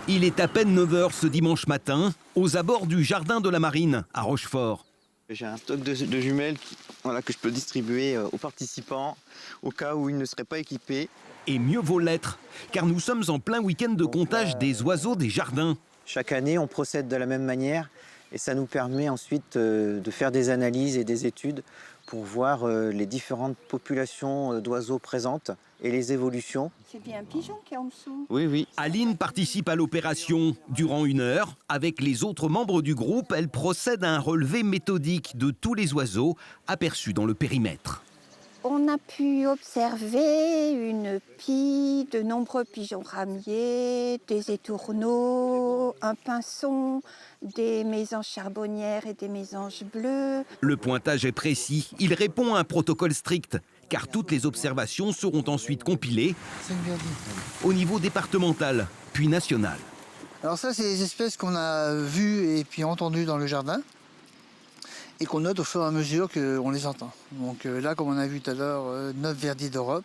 Il est à peine 9 h ce dimanche matin, aux abords du jardin de la Marine, à Rochefort. J'ai un stock de jumelles que je peux distribuer aux participants au cas où ils ne seraient pas équipés. Et mieux vaut l'être, car nous sommes en plein week-end de comptage des oiseaux des jardins. Chaque année, on procède de la même manière et ça nous permet ensuite de faire des analyses et des études pour voir les différentes populations d'oiseaux présentes et les évolutions. C'est bien un pigeon qui est en dessous. Oui. Aline participe à l'opération. Durant 1 heure, avec les autres membres du groupe, elle procède à un relevé méthodique de tous les oiseaux aperçus dans le périmètre. On a pu observer une pie, de nombreux pigeons ramiers, des étourneaux, un pinson, des mésanges charbonnières et des mésanges bleues. Le pointage est précis. Il répond à un protocole strict, car toutes les observations seront ensuite compilées au niveau départemental, puis national. Alors ça, c'est les espèces qu'on a vues et puis entendues dans le jardin et qu'on note au fur et à mesure qu'on les entend. Donc là, comme on a vu tout à l'heure, 9 verdiers d'Europe,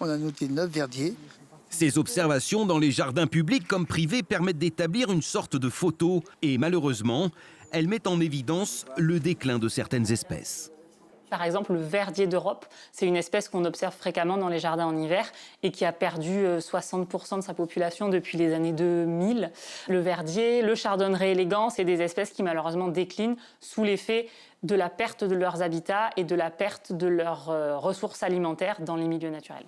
on a noté 9 verdiers. Ces observations dans les jardins publics comme privés permettent d'établir une sorte de photo et malheureusement, elles mettent en évidence le déclin de certaines espèces. Par exemple, le verdier d'Europe, c'est une espèce qu'on observe fréquemment dans les jardins en hiver et qui a perdu 60% de sa population depuis les années 2000. Le verdier, le chardonneret élégant, c'est des espèces qui malheureusement déclinent sous l'effet de la perte de leurs habitats et de la perte de leurs ressources alimentaires dans les milieux naturels.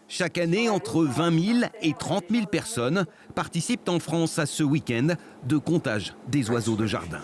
Chaque année, entre 20 000 et 30 000 personnes participent en France à ce week-end de comptage des oiseaux de jardin.